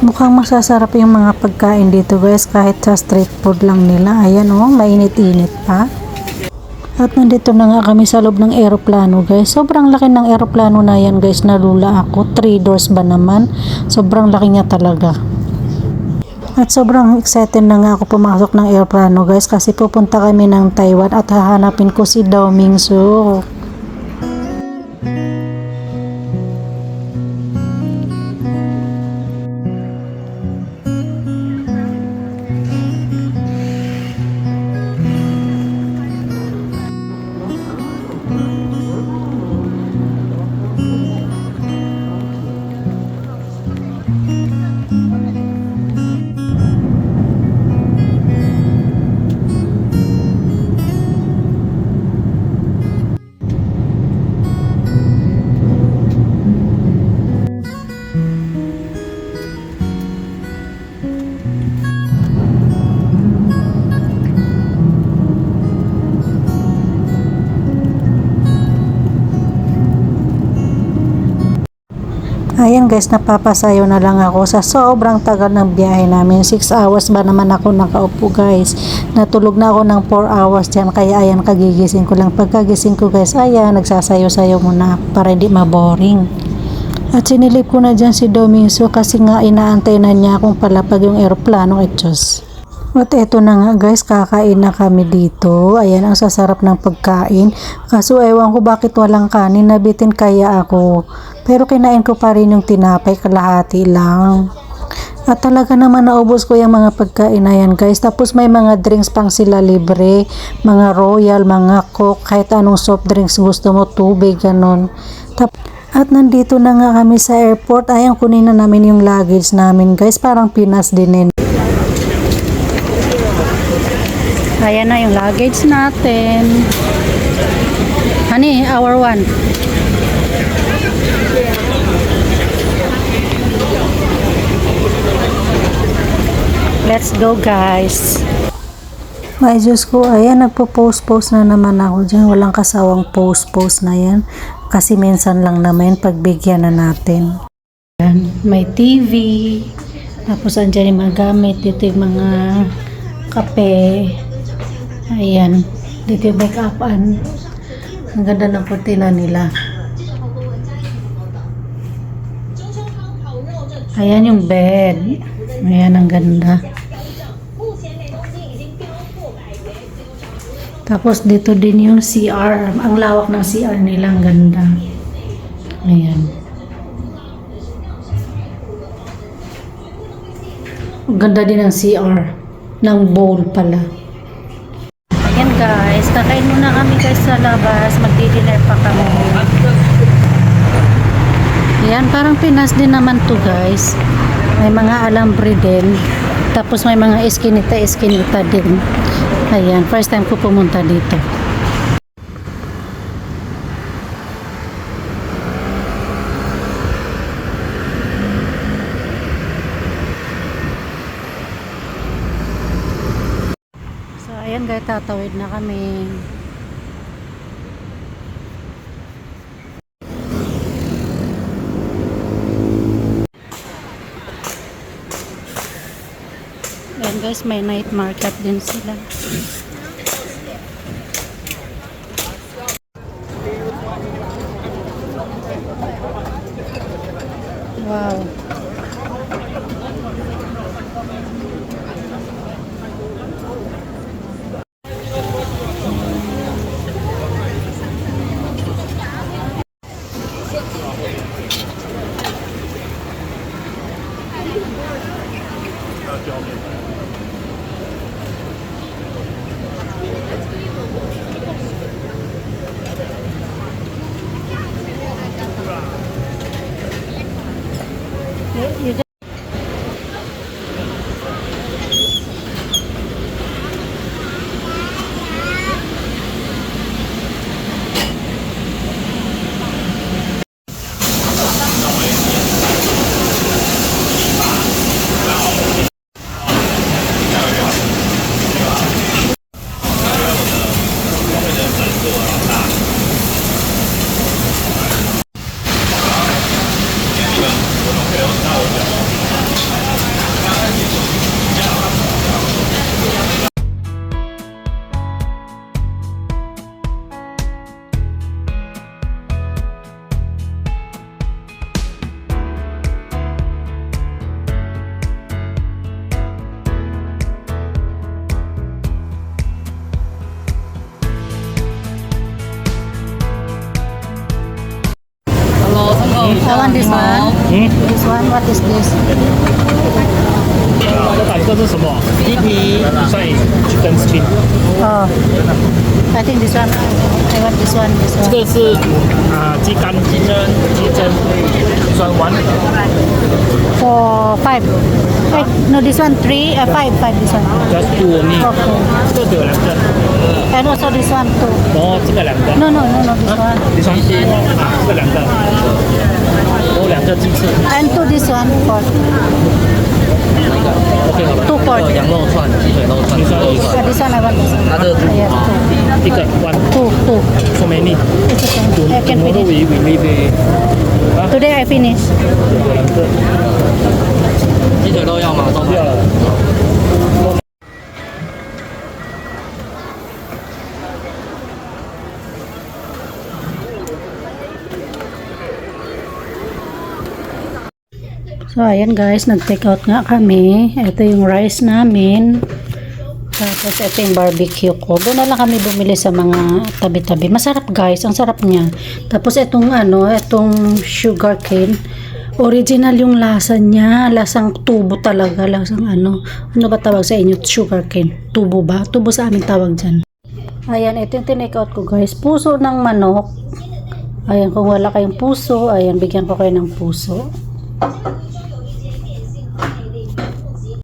Mukhang masasarap yung mga pagkain dito guys, kahit sa street food lang nila. Ayan oh, mainit-init pa. At nandito na nga kami sa loob ng eroplano guys. Sobrang laki ng eroplano na yan guys, nalula ako. 3 doors ba naman? Sobrang laki niya talaga. At sobrang excited na nga ako pumasok ng eroplano guys, kasi pupunta kami ng Taiwan at hahanapin ko si Daw Mingsu. Ayan guys, napapasayo na lang ako sa sobrang tagal ng biyahe namin. 6 hours ba naman ako nakaupo guys. Natulog na ako ng 4 hours dyan, kaya ayan, kagigising ko lang. Pagkagising ko guys, ayan, nagsasayo-sayo muna para hindi maboring. At sinilip ko na dyan si Daw Mingsu kasi nga inaantay na niya akong palapag yung eroplano. Diyos. At eto na nga guys, kakain na kami dito. Ayan, ang sasarap ng pagkain. Kaso ewan ko bakit walang kanin, nabitin kaya ako. Pero kinain ko pa rin yung tinapay, kalahati lang. At talaga naman naubos ko yung mga pagkain na yan guys. Tapos may mga drinks pang sila libre. Mga royal, mga coke, kahit anong soft drinks gusto mo, tubig, ganon. At nandito na nga kami sa airport. Ayan, kunin na namin yung luggage namin guys. Parang Pinas din. Ayan na yung luggage natin. Honey, our one. Let's go guys. May Diyos ko, ayan, nagpo-post na naman ako dyan. Walang kasawang post na yan. Kasi minsan lang naman, pagbigyan na natin. Ayan, may TV. Tapos andyan yung mga gamit. Dito yung mga kape. Ayan, dito yung make-upan. Ang ganda ng kurtina nila. Ayan yung bed. Ayan, ang ganda. Tapos dito din yung CR. Ang lawak ng CR nila, ang ganda. Ayan. Ang ganda din ng CR. Ng bowl pala. Ayan guys, kakain muna kami guys sa labas. Magdi-dinner pa kami. Ayan, parang Pinas din naman to guys. May mga alambre din. Tapos may mga eskinita din. Ayan, first time ko pumunta dito. So, ayan guys, tatawid na kami. Ayan guys, may night market din sila. Wow. You just this one? 嗯， This one, what is this? 这是什么？鸡皮蒜chicken skin， Oh, I think this one. I want this one. This 这 one. 个是鸡肝鸡胗酸丸， For 5. Hey, no, this one 3. 5. This one. just two only。 Okay. 这个有两个， And also this one too. 然后这个两个， No, this one. 你双这个两个，然后两个鸡翅 And to this one for ，OK 好了。 2 for. 羊肉串、鸡腿肉串，一个。 This one I want this one. 它这个 Yes, two. 一个 one Two. so many。 It's okay. I can Tomorrow finish. we leave。 Today I finish. 有两个，鸡腿肉要吗？都不要了。 So, ayan guys, nag-take out nga kami. Ito yung rice namin. Tapos, ito yung barbecue ko. Doon na lang kami bumili sa mga tabi-tabi. Masarap guys, ang sarap niya. Tapos, itong sugar cane. Original yung lasa niya. Lasang tubo talaga. Lasang ano ba tawag sa inyo? Sugar cane. Tubo ba? Tubo sa amin tawag dyan. Ayan, ito yung tinake out ko guys. Puso ng manok. Ayan, kung wala kayong puso, ayan, bigyan ko kayo ng puso.